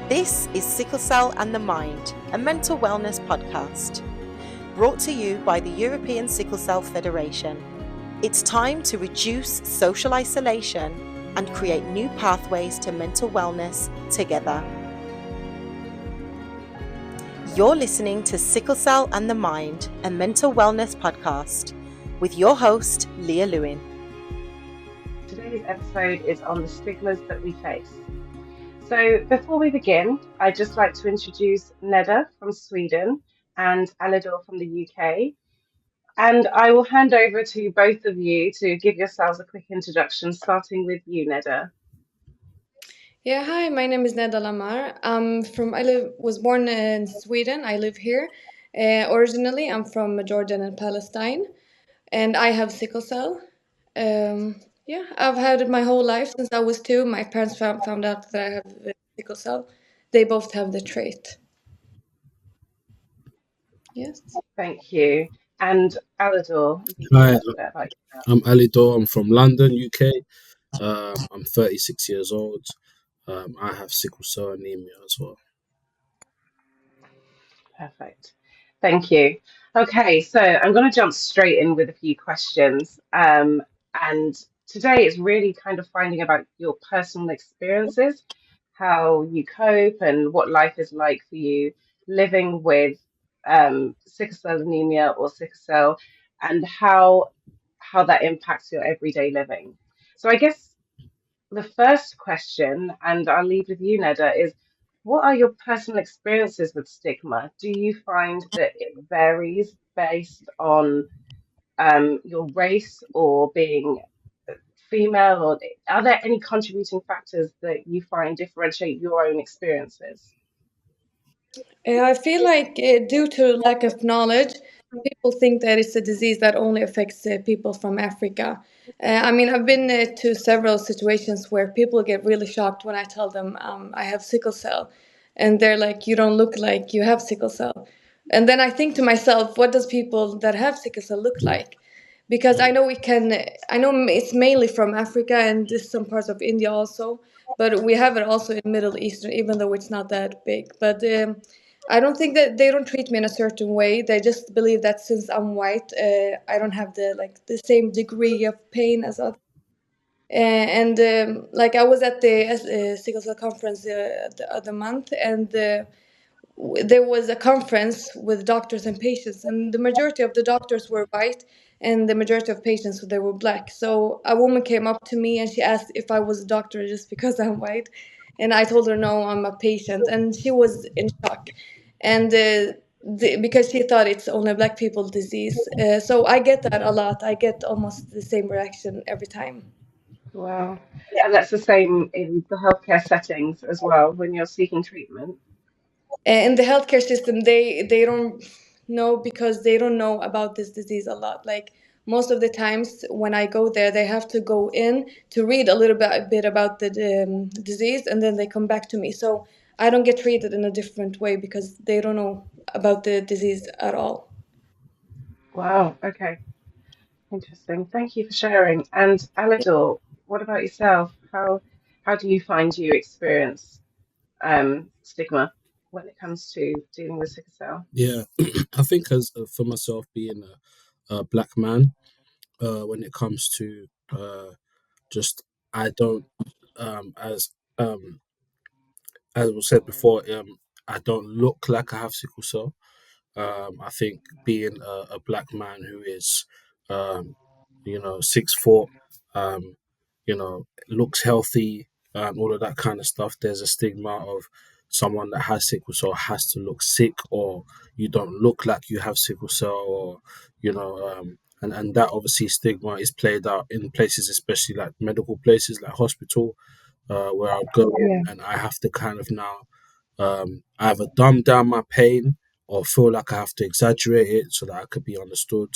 This is Sickle Cell and the Mind, a mental wellness podcast, brought to you by the European Sickle Cell Federation. It's time to reduce social isolation and create new pathways to mental wellness together. You're listening to Sickle Cell and the Mind, a mental wellness podcast, with your host, Leah Lewin. Today's episode is on the stigmas that we face. So before we begin, I'd just like to introduce Nedda from Sweden and Alidor from the UK. And I will hand over to both of you to give yourselves a quick introduction, starting with you, Nedda. Yeah, hi, my name is Nedda Lamar. Was born in Sweden. I live here. Originally, I'm from Jordan and Palestine, and I have sickle cell. I've had it my whole life since I was 2. My parents found out that I have sickle cell. They both have the trait. Yes. Thank you. And Alidor, if you can Hi, tell us a bit about yourself. I'm Alidor. I'm from London, UK. I'm 36 years old. I have sickle cell anemia as well. Perfect. Thank you. Okay, so I'm going to jump straight in with a few questions. And today it's really kind of finding about your personal experiences, how you cope, and what life is like for you living with sickle cell anemia or sickle cell, and how that impacts your everyday living. So I guess the first question, and I'll leave with you, Nedda, is what are your personal experiences with stigma? Do you find that it varies based on your race or being female, or are there any contributing factors that you find differentiate your own experiences? I feel like due to lack of knowledge, people think that it's a disease that only affects people from Africa. I've been to several situations where people get really shocked when I tell them I have sickle cell, and they're like, "You don't look like you have sickle cell." And then I think to myself, what does people that have sickle cell look like? Because I know it's mainly from Africa and just some parts of India also, but we have it also in Middle Eastern, even though it's not that big. But I don't think that they don't treat me in a certain way. They just believe that since I'm white, I don't have the same degree of pain as others. Like I was at the sickle cell conference the other month, and there was a conference with doctors and patients, and the majority of the doctors were white, and the majority of patients they were black. So a woman came up to me and she asked if I was a doctor just because I'm white, and I told her no, I'm a patient, and she was in shock, and because she thought it's only black people disease. So I get that a lot. I get almost the same reaction every time. Wow. And that's the same in the healthcare settings as well when you're seeking treatment. In the healthcare system, they don't know because they don't know about this disease a lot. Like most of the times when I go there, they have to go in to read a bit about the disease, and then they come back to me. So I don't get treated in a different way because they don't know about the disease at all. Wow. Okay. Interesting. Thank you for sharing. And Alidor, what about yourself? How do you find you experience stigma when it comes to dealing with sickle cell? Yeah, I think as for myself being a black man, when it comes to just I don't um as was said before, I don't look like I have sickle cell. I think being a black man who is, um, 6 foot, um, looks healthy, all of that kind of stuff. There's a stigma of someone that has sickle cell has to look sick, or you don't look like you have sickle cell, or and that obviously stigma is played out in places, especially like medical places like hospital, where I'll go in Yeah. and I have to kind of now either dumb down my pain or feel like I have to exaggerate it so that I could be understood.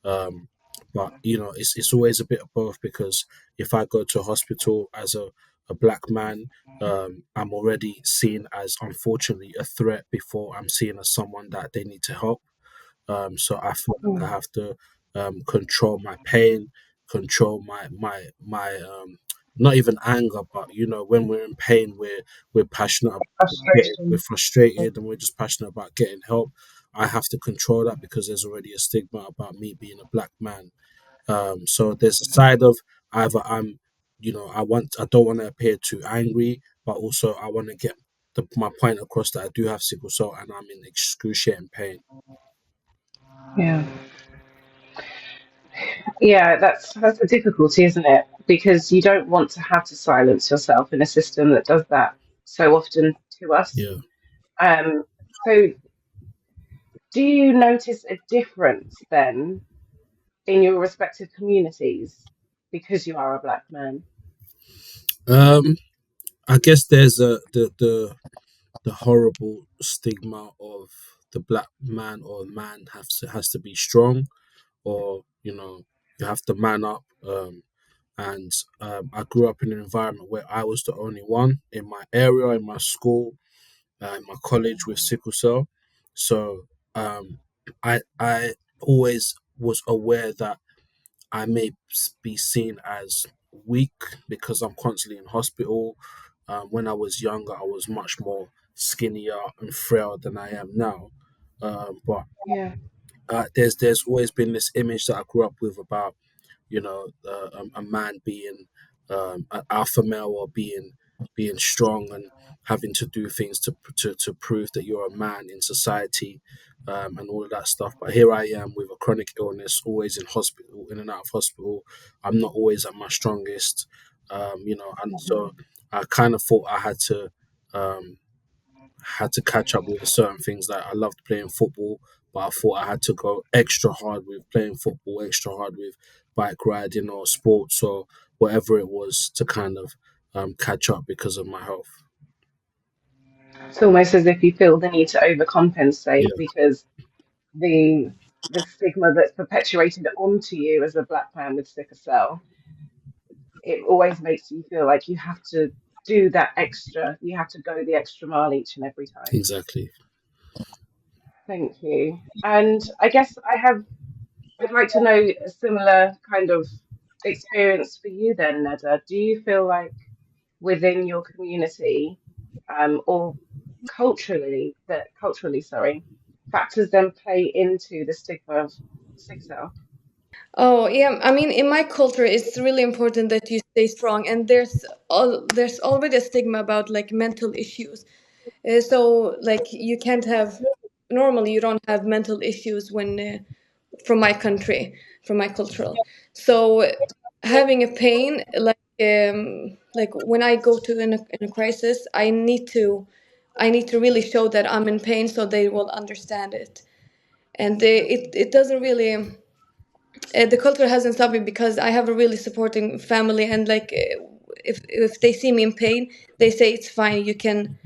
Um, but it's always a bit of both, because if I go to a hospital as a black man, I'm already seen as, unfortunately, a threat before I'm seen as someone that they need to help. So I feel like I have to control my pain, control my not even anger, but when we're in pain, we're passionate about we're Frustration. frustrated, and we're just passionate about getting help. I have to control that because there's already a stigma about me being a black man. So there's a side of either I don't want to appear too angry, but also I want to get my point across that I do have sickle cell and I'm in excruciating pain. Yeah. Yeah, that's the difficulty, isn't it? Because you don't want to have to silence yourself in a system that does that so often to us. Yeah. So do you notice a difference then in your respective communities because you are a black man? Um, I guess there's the horrible stigma of the black man or man has to be strong, or you have to man up. And I grew up in an environment where I was the only one in my area, in my school, in my college with sickle cell. So I always was aware that I may be seen as weak because I'm constantly in hospital. When I was younger, I was much more skinnier and frail than I am now. But Yeah. there's always been this image that I grew up with about a man being an alpha male, or being strong and having to do things to prove that you're a man in society, and all of that stuff. But here I am with a chronic illness, always in hospital, in and out of hospital. I'm not always at my strongest, and so I kind of thought I um, had to catch up with certain things. Like I loved playing football, but I thought I had to go extra hard with playing football, extra hard with bike riding or sports or whatever it was to kind of catch up because of my health. It's almost as if you feel the need to overcompensate Yeah, because the the stigma that's perpetuated onto you as a black man with sickle cell, it always makes you feel like you have to do that extra, you have to go the extra mile each and every time. exactly. Thank you. And I guess I'd like to know a similar kind of experience for you then, Neda. Do you feel like within your community, or culturally, sorry, factors then play into the stigma of sickle cell? Oh, yeah. I mean, in my culture, it's really important that you stay strong, and there's already a stigma about like mental issues. So like you can't have normally you don't have mental issues when from my country, from my cultural. So having a pain like when I go to in a crisis, I need to really show that I'm in pain so they will understand it. And it doesn't really the culture hasn't stopped me because I have a really supporting family, and like if they see me in pain, they say it's fine. You can,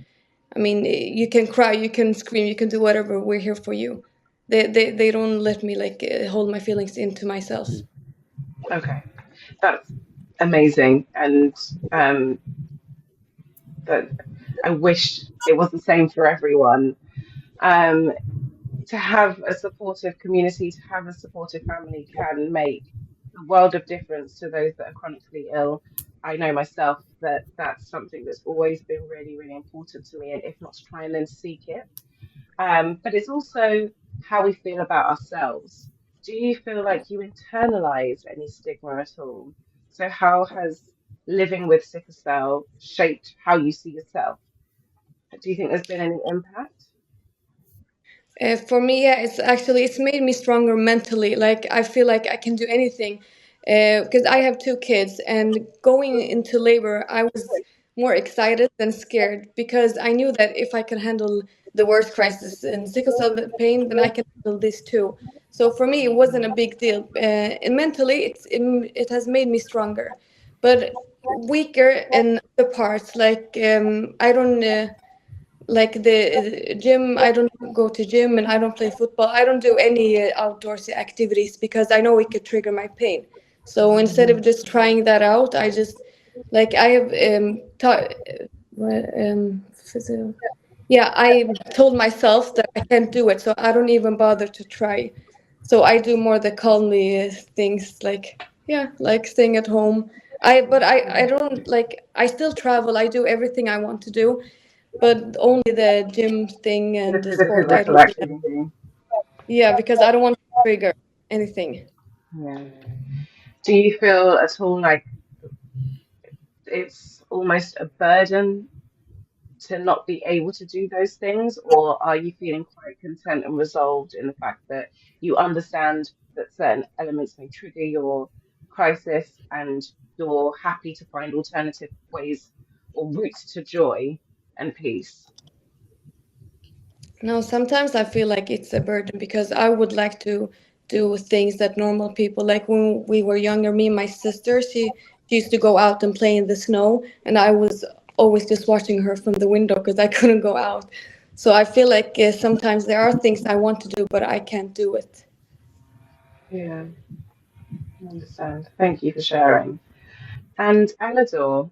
I mean, you can cry, you can scream, you can do whatever. We're here for you. They don't let me like hold my feelings into myself. Mm. Okay, that's amazing, and that I wish it was the same for everyone. Um, to have a supportive community, to have a supportive family can make a world of difference to those that are chronically ill. I know myself that that's something that's always been really, really important to me, and if not to try and then seek it. But it's also how we feel about ourselves. Do you feel like you internalize any stigma at all? So, how has living with sickle cell shaped how you see yourself? Do you think there's been any impact? For me, yeah, it's made me stronger mentally. Like I feel like I can do anything, because I have two kids, and going into labor, I was more excited than scared because I knew that if I can handle the worst crisis and sickle cell pain, then I can handle this too. So for me, it wasn't a big deal, and mentally, it has made me stronger, but weaker in other parts. Like I don't. Like the gym, I don't go to gym, and I don't play football. I don't do any outdoorsy activities because I know it could trigger my pain. So instead of just trying that out, I just like I have taught physio. Yeah, I told myself that I can't do it, so I don't even bother to try. So I do more the calmly things, like yeah, like staying at home, I don't like, I still travel. I do everything I want to do, but only the gym thing The and the sport I physical don't really. activity. Yeah, because I don't want to trigger anything. Yeah. Do you feel at all like it's almost a burden to not be able to do those things, or are you feeling quite content and resolved in the fact that you understand that certain elements may trigger your crisis and you're happy to find alternative ways or routes to joy and peace? No, sometimes I feel like it's a burden because I would like to do things that normal people, like when we were younger, me and my sister, she used to go out and play in the snow, and I was always just watching her from the window because I couldn't go out. So I feel like sometimes there are things I want to do, but I can't do it. Yeah, I understand. Thank you for sharing. And Alidor,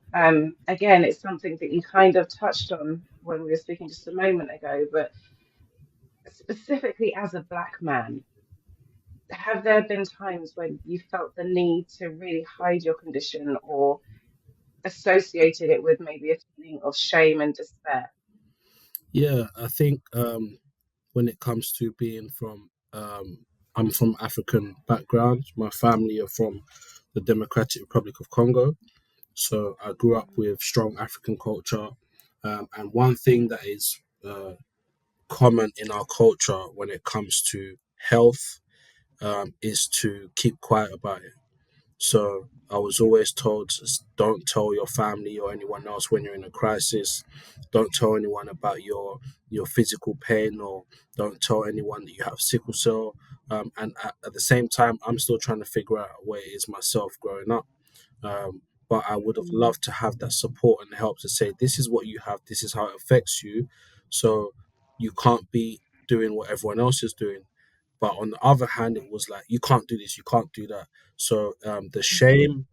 again, it's something that you kind of touched on when we were speaking just a moment ago, but specifically as a black man, have there been times when you felt the need to really hide your condition or associated it with maybe a feeling of shame and despair? Yeah, I think when it comes to being from, I'm from African background. My family are from the Democratic Republic of Congo, so I grew up with strong African culture. And one thing that is common in our culture when it comes to health is to keep quiet about it. So I was always told, don't tell your family or anyone else when you're in a crisis. Don't tell anyone about your physical pain, or don't tell anyone that you have sickle cell. And at the same time, I'm still trying to figure out what it is myself growing up. But I would have Mm, loved to have that support and help to say, this is what you have, this is how it affects you. So you can't be doing what everyone else is doing. But on the other hand, it was like, you can't do this, you can't do that. So the shame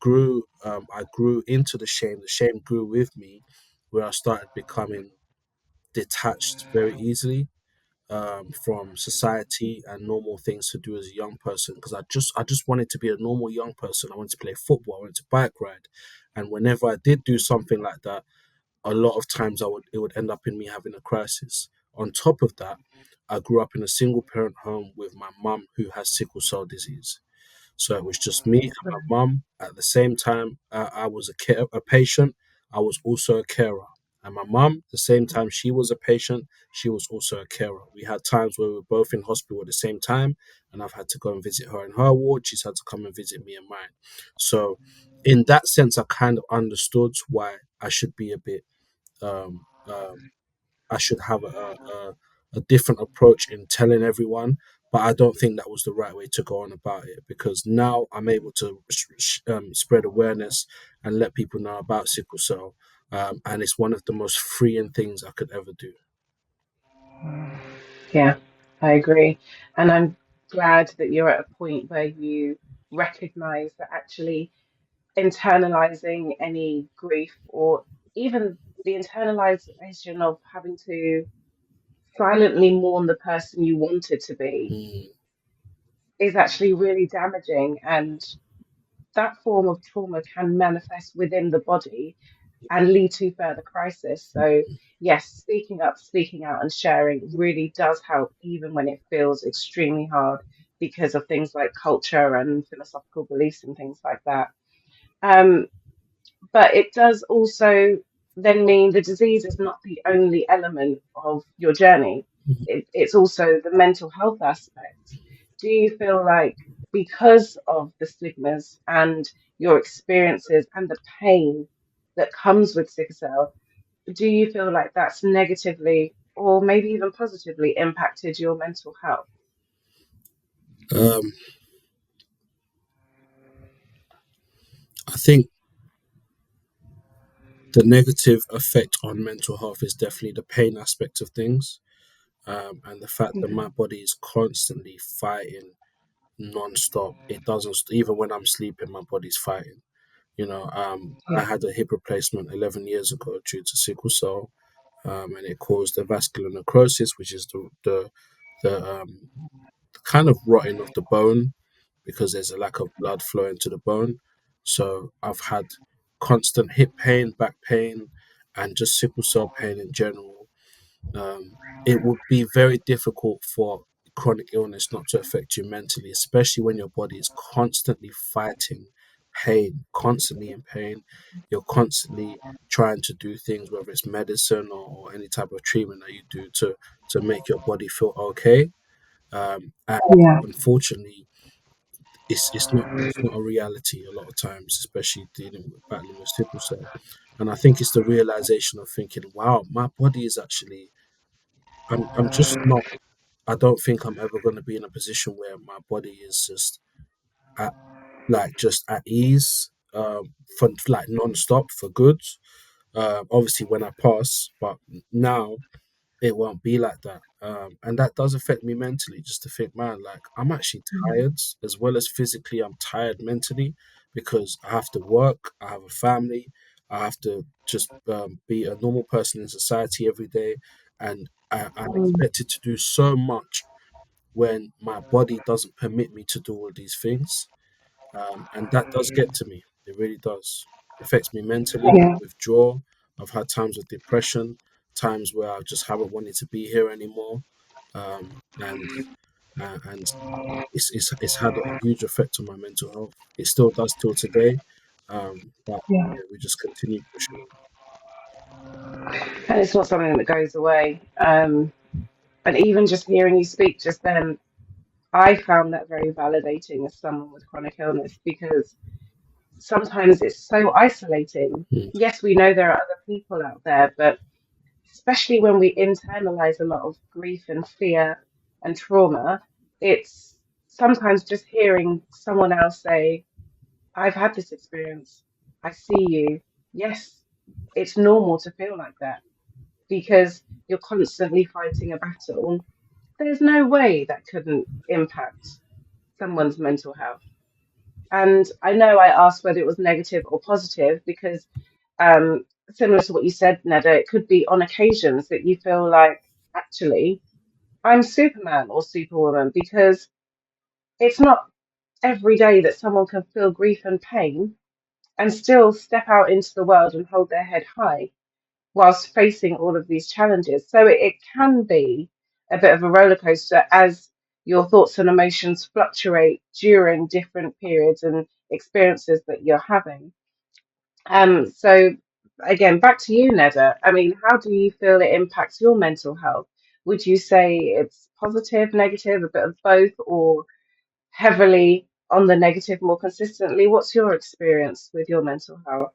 grew. I grew into the shame. The shame grew with me, where I started becoming detached very easily from society and normal things to do as a young person. Because I just wanted to be a normal young person. I wanted to play football. I wanted to bike ride, and whenever I did do something like that, a lot of times it would end up in me having a crisis. On top of that, I grew up in a single parent home with my mum who has sickle cell disease. So it was just me and my mum. At the same time, I was a patient. I was also a carer. And my mum, the same time she was a patient, she was also a carer. We had times where we were both in hospital at the same time, and I've had to go and visit her in her ward. She's had to come and visit me in mine. So, in that sense, I kind of understood why I should be a bit um, um, I should have a different approach in telling everyone. But I don't think that was the right way to go on about it, because now I'm able to spread awareness and let people know about sickle cell. And it's one of the most freeing things I could ever do. yeah, I agree. And I'm glad that you're at a point where you recognize that actually internalizing any grief or even the internalization of having to silently mourn the person you wanted to be Mm, is actually really damaging. And that form of trauma can manifest within the body and lead to further crisis. So, yes, speaking up, speaking out, and sharing really does help, even when it feels extremely hard because of things like culture and philosophical beliefs and things like that. Um, but it does also then mean the disease is not the only element of your journey. mhm. It's also the mental health aspect. Do you feel like because of the stigmas and your experiences and the pain that comes with sickle cell, do you feel like that's negatively or maybe even positively impacted your mental health? Um, I think the negative effect on mental health is definitely the pain aspect of things, and the fact that Yeah, my body is constantly fighting non-stop. It doesn't even when I'm sleeping, my body's fighting. I yeah, had a hip replacement 11 years ago due to sickle cell, and it caused the vascular necrosis, which is the kind of rotting of the bone, because there's a lack of blood flowing to the bone. So I've had constant hip pain, back pain, and just sickle cell pain in general. It would be very difficult for chronic illness not to affect you mentally, especially when your body is constantly fighting pain, constantly in pain. You're constantly trying to do things, whether it's medicine or any type of treatment that you do to make your body feel okay. And Yeah. unfortunately, it's not a reality a lot of times, especially dealing with battling with sickle cell. And I think it's the realization of thinking, wow, my body is actually I'm just not I don't think I'm ever going to be in a position where my body is just at just at ease, for like non-stop for good. Obviously when I pass, but now it won't be like that. And that does affect me mentally, just to think, man, like I'm actually tired as well as physically. I'm tired mentally because I have to work, I have a family, I have to just be a normal person in society every day, and I'm Mm. expected to do so much when my body doesn't permit me to do all these things. And that does get to me. It really does. It affects me mentally, Yeah. withdrawal. I've had times of depression, times where I just haven't wanted to be here anymore. And it's had a huge effect on my mental health. It still does till today. But Yeah. yeah, we just continue pushing on. And it's not something that goes away. And even just hearing you speak just then, I found that very validating as someone with chronic illness because sometimes it's so isolating. Mm, Yes, we know there are other people out there, but especially when we internalize a lot of grief and fear and trauma, it's sometimes just hearing someone else say, I've had this experience. I see you. Yes, it's normal to feel like that because you're constantly fighting a battle. There's no way that couldn't impact someone's mental health. And I know I asked whether it was negative or positive because, similar to what you said, Nedda, it could be on occasions that you feel like, actually, I'm Superman or Superwoman because it's not every day that someone can feel grief and pain and still step out into the world and hold their head high whilst facing all of these challenges. So it can be a bit of a roller coaster as your thoughts and emotions fluctuate during different periods and experiences that you're having. So again, back to you, Nedda. I mean, how do you feel it impacts your mental health? Would you say it's positive, negative, a bit of both, or heavily on the negative more consistently? What's your experience with your mental health?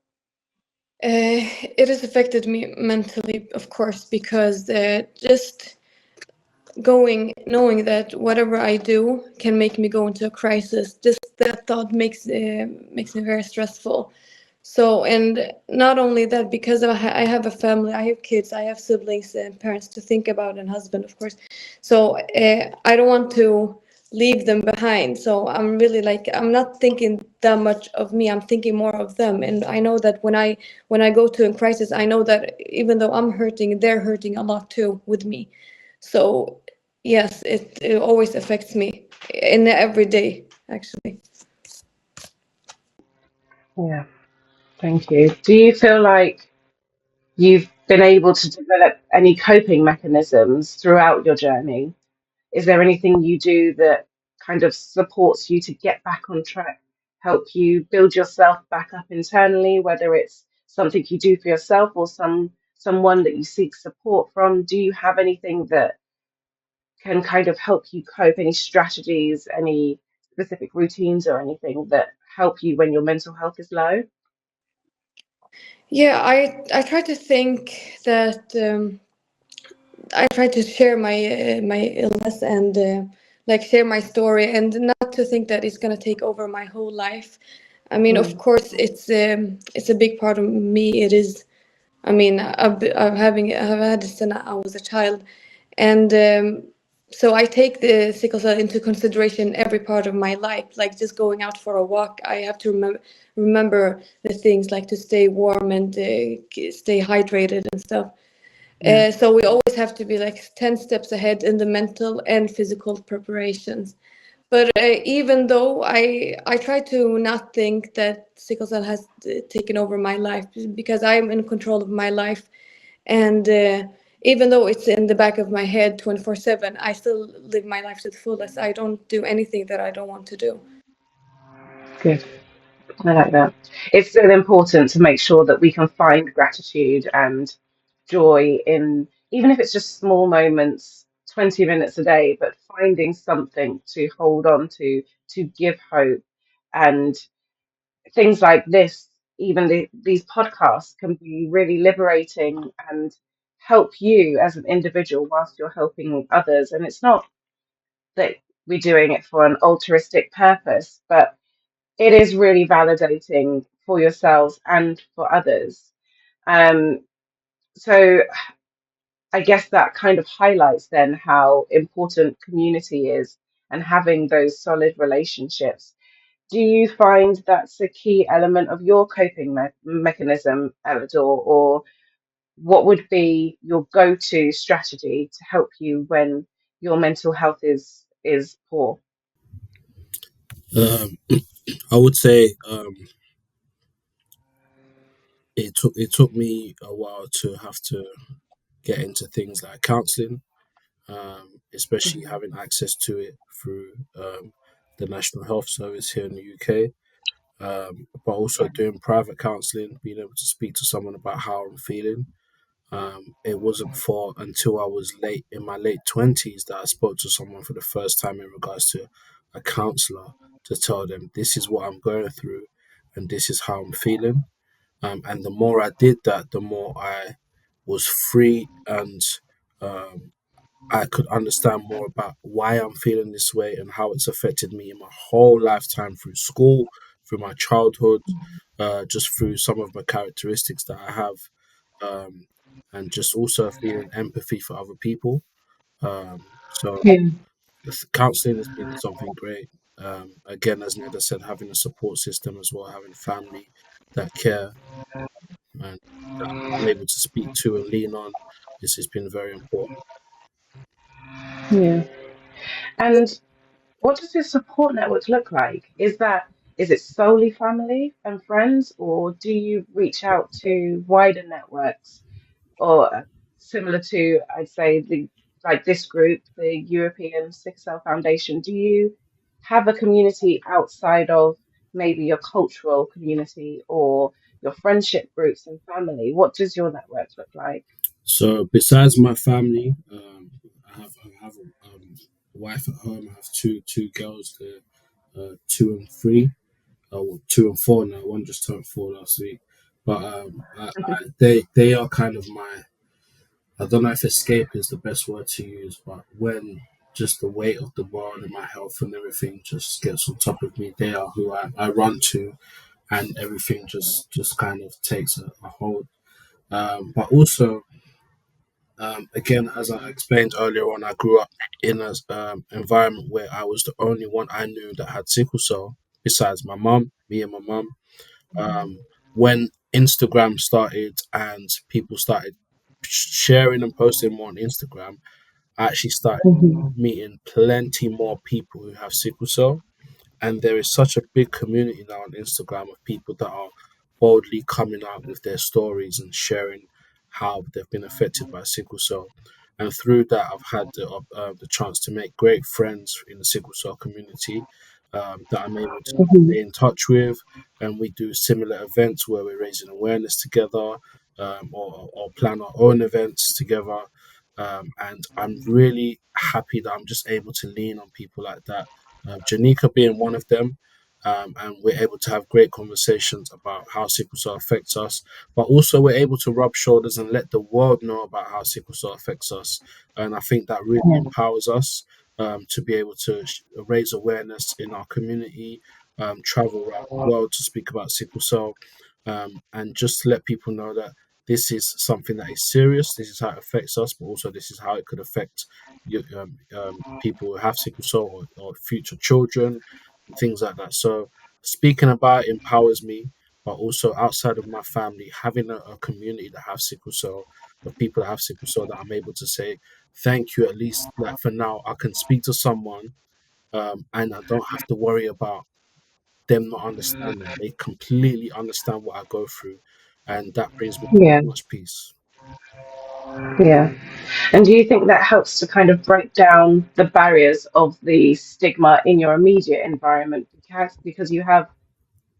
It has affected me mentally, of course, because just knowing that whatever I do can make me go into a crisis. Just that thought makes me very stressful. So, and not only that, because I have a family, I have kids, I have siblings and parents to think about, and husband, of course. So, I don't want to leave them behind. So I'm really like, I'm not thinking that much of me. I'm thinking more of them. And I know that when I go to a crisis, I know that even though I'm hurting, they're hurting a lot too with me. So yes, it always affects me in every day, actually. Yeah, thank you. Do you feel like you've been able to develop any coping mechanisms throughout your journey? Is there anything you do that kind of supports you to get back on track, help you build yourself back up internally, whether it's something you do for yourself or someone that you seek support from? Do you have anything that can kind of help you cope, any strategies, any specific routines or anything that help you when your mental health is low? Yeah, I try to think that I try to share my illness and like share my story, and not to think that it's gonna take over my whole life. I mean, of Mm. course, it's a big part of me. It is. I mean, I've had it since I was a child, and so I take the sickle cell into consideration every part of my life. Like just going out for a walk, I have to remember the things like to stay warm and stay hydrated and stuff. Yeah. So we always have to be like 10 steps ahead in the mental and physical preparations. But even though I try to not think that sickle cell has taken over my life, because I'm in control of my life, and even though it's in the back of my head 24/7, I still live my life to the fullest. I don't do anything that I don't want to do. Good. I like that. It's so important to make sure that we can find gratitude and joy in, even if it's just small moments, 20 minutes a day, but finding something to hold on to give hope. And things like this, even these podcasts, can be really liberating and help you as an individual whilst you're helping others. And it's not that we're doing it for an altruistic purpose, but it is really validating for yourselves and for others. Um, so I guess that kind of highlights then how important community is and having those solid relationships. Do you find that's a key element of your coping mechanism, Elidor, or what would be your go-to strategy to help you when your mental health is poor? Um, I would say it took me a while to have to get into things like counselling, especially Mhm. having access to it through the National Health Service here in the UK. But also Yeah. doing private counselling, being able to speak to someone about how I'm feeling. It wasn't for until I was late in my late 20s that I spoke to someone for the first time in regards to a counsellor to tell them this is what I'm going through and this is how I'm feeling. And the more I did that, the more I was free and um, I could understand more about why I'm feeling this way and how it's affected me in my whole lifetime through school, through my childhood, just through some of my characteristics that I have, um, and just also feeling empathy for other people. So Yeah. counseling has been something great. Again, as Neda said, having a support system as well, having family that care and that I'm able to speak to and lean on, this has been very important. Yeah. And what does your support network look like? Is it solely family and friends, or do you reach out to wider networks, or similar to, I'd say, the like this group, the European Sickle Cell Foundation? Do you have a community outside of maybe your cultural community or your friendship groups and family? What does your network look like? So besides my family, I have a wife at home. I have two girls, they're 2 and 3. Well, 2 and 4 now. One just turned 4 last week. But they are kind of my. I don't know if escape is the best word to use, but when just the weight of the world and my health and everything just gets on top of me, they are who I run to, and everything just kind of takes a hold. But also, again, as I explained earlier on, I grew up in an environment where I was the only one I knew that had sickle cell, besides my mum, me and my mum. When Instagram started and people started sharing and posting more on Instagram, I actually started Mhm. meeting plenty more people who have sickle cell, and there is such a big community now on Instagram of people that are boldly coming out with their stories and sharing how they've been affected by sickle cell. And through that, I've had the chance to make great friends in the sickle cell community that I'm able to Mhm. stay in touch with. And we do similar events where we're raising awareness together, or plan our own events together. And I'm really happy that I'm just able to lean on people like that, Janika being one of them. And we're able to have great conversations about how sickle cell affects us, but also we're able to rub shoulders and let the world know about how sickle cell affects us. And I think that really Yeah. empowers us to be able to raise awareness in our community, travel around the world to speak about sickle cell, and just let people know that this is something that is serious. This is how it affects us, but also this is how it could affect people who have sickle cell, or future children, and things like that. So speaking about it empowers me, but also outside of my family, having a community that have sickle cell, of people that have sickle cell, that I'm able to say thank you, at least like for now I can speak to someone and I don't have to worry about them not understanding. They completely understand what I go through, and that brings me Yeah, much peace. yeah. And do you think that helps to kind of break down the barriers of the stigma in your immediate environment because you have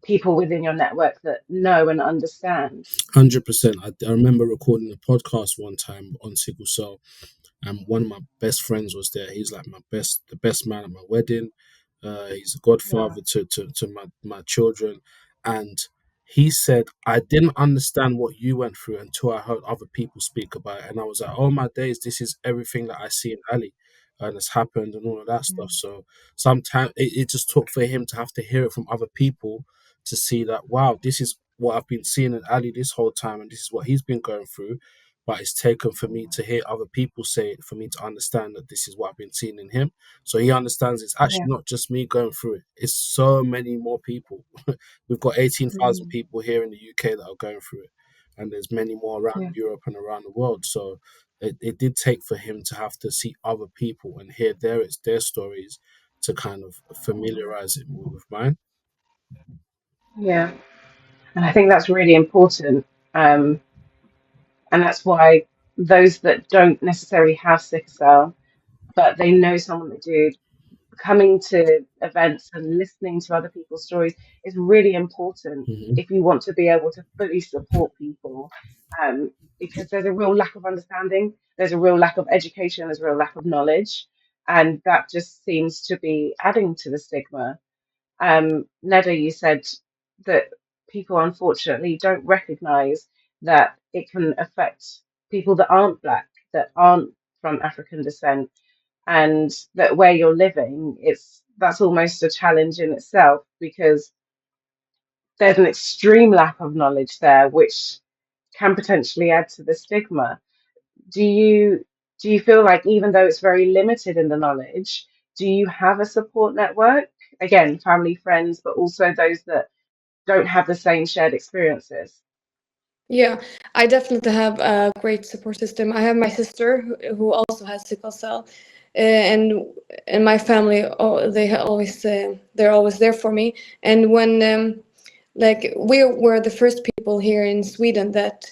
people within your network that know and understand? 100%. I remember recording a podcast one time on Sickle Cell, and one of my best friends was there. He's like the best man at my wedding. He's a Wow. godfather to my children, and he said, I didn't understand what you went through until I heard other people speak about it, and I was like, oh my days, this is everything that I see in Ali, and it's happened and all of that stuff. So sometimes it just took for him to have to hear it from other people to see that, wow, this is what I've been seeing in Ali this whole time, and this is what he's been going through. But it's taken for me to hear other people say it for me to understand that this is what I've been seeing in him. So he understands it's Yeah. actually not just me going through it. It's so many more people. We've got 18,000 Mm. people here in the UK that are going through it. And there's many more around Yeah. Europe and around the world. So it did take for him to have to see other people and hear their stories to kind of familiarize it with mine. Yeah. And I think that's really important. Um, and that's why those that don't necessarily have sickle cell, but they know someone that do, coming to events and listening to other people's stories is really important Hmm. if you want to be able to fully support people. Because there's a real lack of understanding, there's a real lack of education, there's a real lack of knowledge, and that just seems to be adding to the stigma. Nedda, you said that people unfortunately don't recognize that it can affect people that aren't black, that aren't from African descent, and that where you're living, that's almost a challenge in itself because there's an extreme lack of knowledge there, which can potentially add to the stigma. Do you feel like even though it's very limited in the knowledge, do you have a support network? Again, family, friends, but also those that don't have the same shared experiences. Yeah, I definitely have a great support system. I have my sister who also has sickle cell, and my family. Oh, they're always there for me. And when like we were the first people here in Sweden that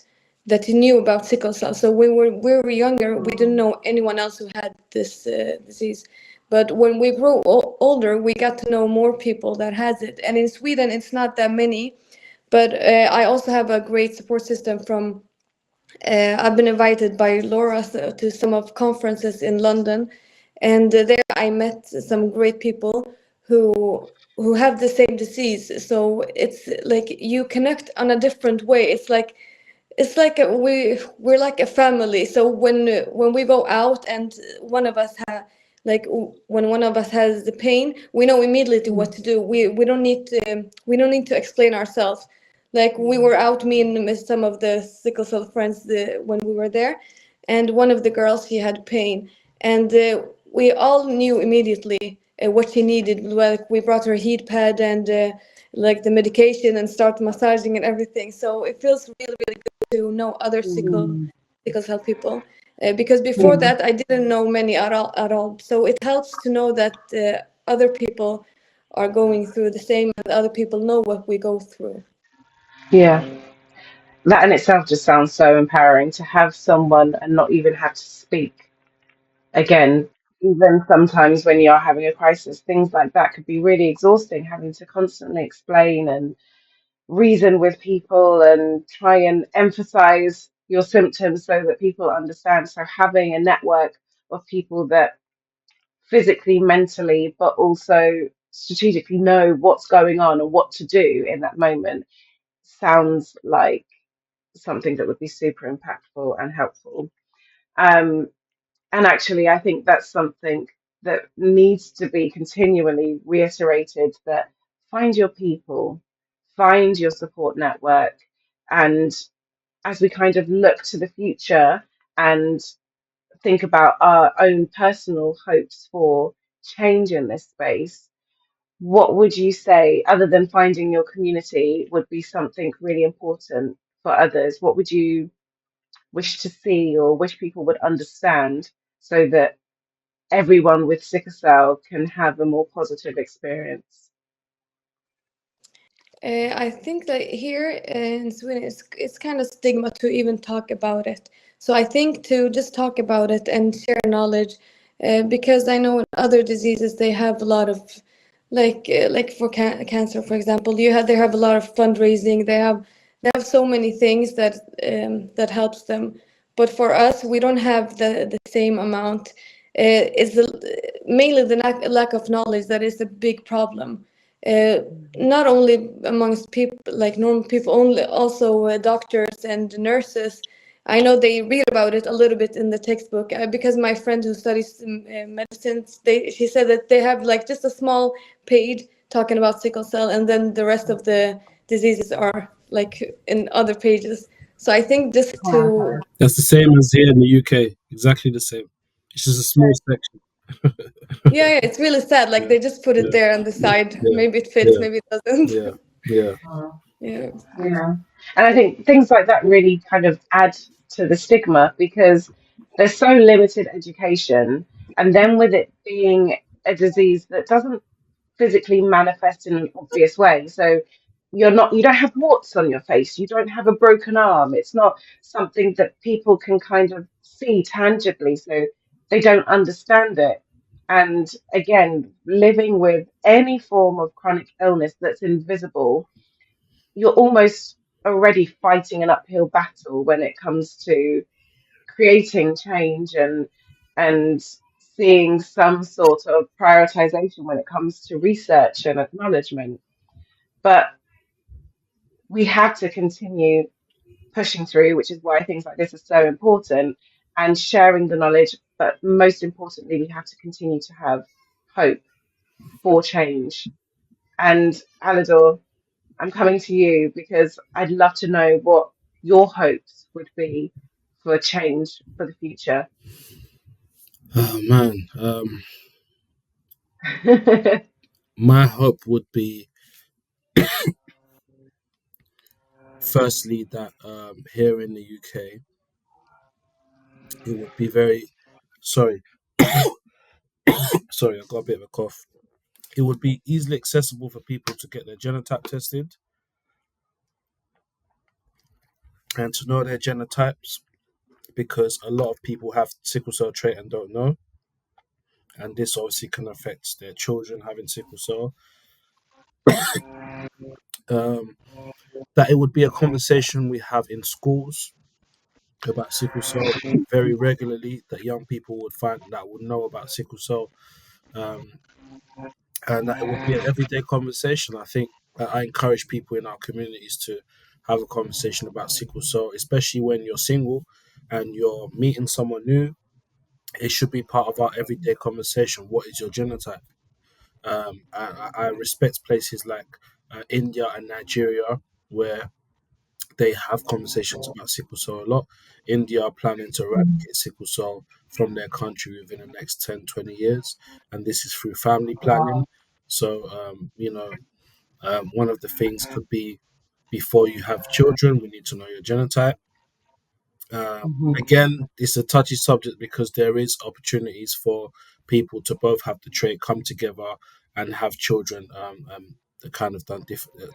knew about sickle cell. So we were younger, we didn't know anyone else who had this disease. But when we grew older, we got to know more people that has it. And in Sweden, it's not that many. But I also have a great support system from. I've been invited by Laura to some of conferences in London, and there I met some great people who have the same disease. So it's like you connect on a different way. We're like a family. So when we go out and one of us when one of us has the pain, we know immediately what Mm. to do. We don't need to explain ourselves. Like we were out, me and some of the sickle cell friends, when we were there, and one of the girls, she had pain, and we all knew immediately what she needed. Like we brought her a heat pad and like the medication and start massaging and everything. So it feels really, really good to know other sickle cell people. Because before Yeah. that, I didn't know many at all. At all. So it helps to know that other people are going through the same, and other people know what we go through. Yeah. That in itself just sounds so empowering to have someone and not even have to speak. Again, even sometimes when you're having a crisis, things like that could be really exhausting, having to constantly explain and reason with people and try and emphasize your symptoms so that people understand. So having a network of people that physically, mentally, but also strategically know what's going on and what to do in that moment sounds like something that would be super impactful and helpful. Um, and actually, I think that's something that needs to be continually reiterated, that find your people, find your support network. And as we kind of look to the future and think about our own personal hopes for change in this space, what would you say, other than finding your community, would be something really important for others? What would you wish to see or wish people would understand so that everyone with sickle cell can have a more positive experience? I think that here in Sweden, it's kind of stigma to even talk about it. So I think to just talk about it and share knowledge, because I know in other diseases they have a lot of, like for cancer, for example, they have a lot of fundraising. They have so many things that helps them. But for us, we don't have the same amount. It's mainly the lack of knowledge that is a big problem. Uh, Not only amongst people like normal people, only also doctors and nurses. I know they read about it a little bit in the textbook, because my friend who studies medicine, she said that they have like just a small page talking about sickle cell, and then the rest of the diseases are like in other pages. So I think just to That's the same as here in the UK. Exactly the same. It's just a small section. yeah, it's really sad. Like Yeah, they just put it yeah, there on the side. yeah, Maybe it fits, yeah, maybe it doesn't. yeah, yeah. Yeah. Yeah. And I think things like that really kind of add to the stigma because there's so limited education. And then with it being a disease that doesn't physically manifest in an obvious way. So you don't have warts on your face, you don't have a broken arm. It's not something that people can kind of see tangibly, so they don't understand it. And again, living with any form of chronic illness that's invisible, you're almost already fighting an uphill battle when it comes to creating change and seeing some sort of prioritization when it comes to research and acknowledgement. But we have to continue pushing through, which is why things like this are so important, and sharing the knowledge. But most importantly, we have to continue to have hope for change. And Alidor, I'm coming to you because I'd love to know what your hopes would be for change for the future. Oh man, my hope would be firstly that here in the UK it would be very sorry sorry, I got a bit of a cough. It would be easily accessible for people to get their genotype tested and to know their genotypes because a lot of people have sickle cell trait and don't know, and this obviously can affect their children having sickle cell. Um, that it would be a conversation we have in schools about sickle cell very regularly. That young people would find that would know about sickle cell, um, and that it would be an everyday conversation. I think I encourage people in our communities to have a conversation about sickle cell, especially when you're single and you're meeting someone new. It should be part of our everyday conversation. What is your genotype? I respect places like India and Nigeria where they have conversations about sickle cell a lot. India are planning to eradicate sickle cell from their country within the next 10, 20 years. And this is through family planning. So, one of the things could be before you have children, we need to know your genotype. Mhm. Again, it's a touchy subject because there is opportunities for people to both have the trait, come together, and have children. They're kind of done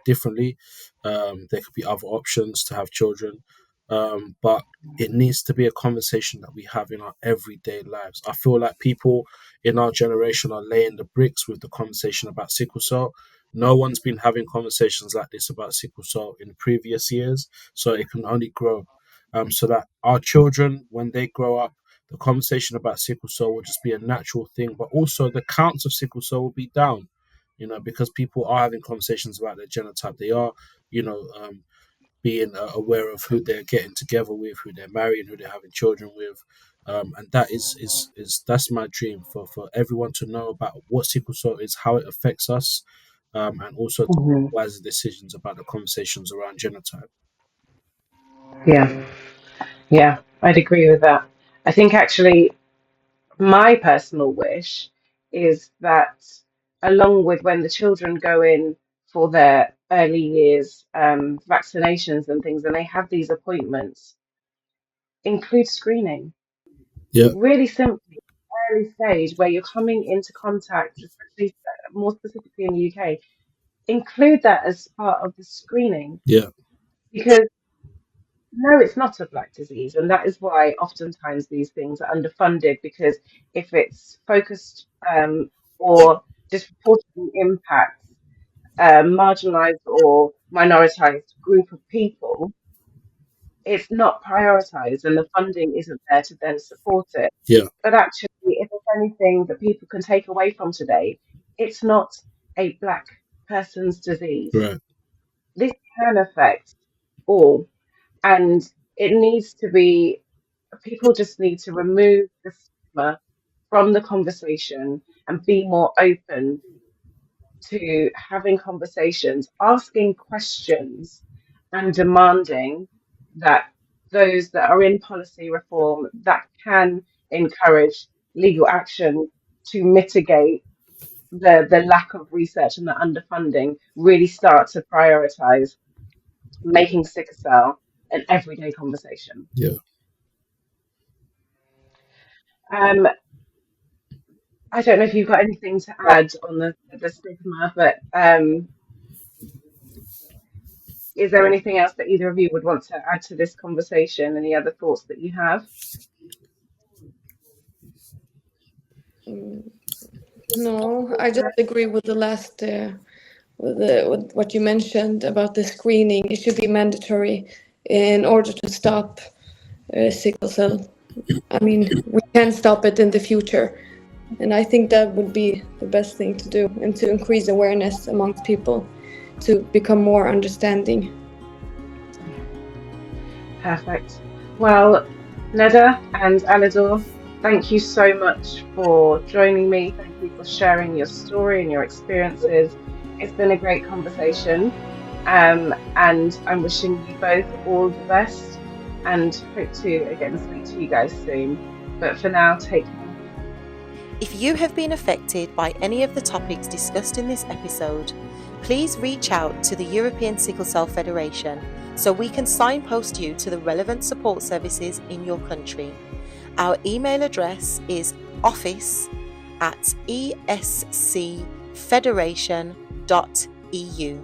differently. There could be other options to have children, but it needs to be a conversation that we have in our everyday lives. I feel like people in our generation are laying the bricks with the conversation about sickle cell. No one's been having conversations like this about sickle cell in previous years, so it can only grow, so that our children, when they grow up, the conversation about sickle cell will just be a natural thing, but also the counts of sickle cell will be down, because people are having conversations about their genotype. They are, being aware of who they're getting together with, who they're marrying, who they're having children with. And that is that's my dream for everyone to know about what sickle cell is, how it affects us, and also to make Mhm. wiser decisions about the conversations around genotype. Yeah, yeah, I'd agree with that. I think actually my personal wish is that along with when the children go in for their early years vaccinations and things and they have these appointments, include screening Yeah. really simply. early stage where you're coming into contact, especially more specifically in the UK, include that as part of the screening, Yeah. because no, it's not a black disease, and that is why oftentimes these things are underfunded, because if it's focused or disproportionately impacts a marginalized or minoritized group of people, it's not prioritized and the funding isn't there to then support it. Yeah. But actually, if there's anything that people can take away from today, it's not a black person's disease. Right. This can affect all, and it needs to be, people just need to remove the stigma from the conversation and be more open to having conversations, asking questions, and demanding that those that are in policy reform that can encourage legal action to mitigate the lack of research and the underfunding really start to prioritize making sickle cell an everyday conversation. Yeah. Um, I don't know if you've got anything to add on the stigma, but is there anything else that either of you would want to add to this conversation? Any other thoughts that you have? No, I just agree with the last, with what you mentioned about the screening. It should be mandatory in order to stop sickle cell. I mean, we can stop it in the future, and I think that would be the best thing to do, and to increase awareness amongst people to become more understanding. Perfect. Well, Nedda and Alidor, thank you so much for joining me. Thank you for sharing your story and your experiences. It's been a great conversation, and I'm wishing you both all the best and hope to again speak to you guys soon. But for now, take care. If you have been affected by any of the topics discussed in this episode, please reach out to the European Sickle Cell Federation so we can signpost you to the relevant support services in your country. Our email address is office@escfederation.eu.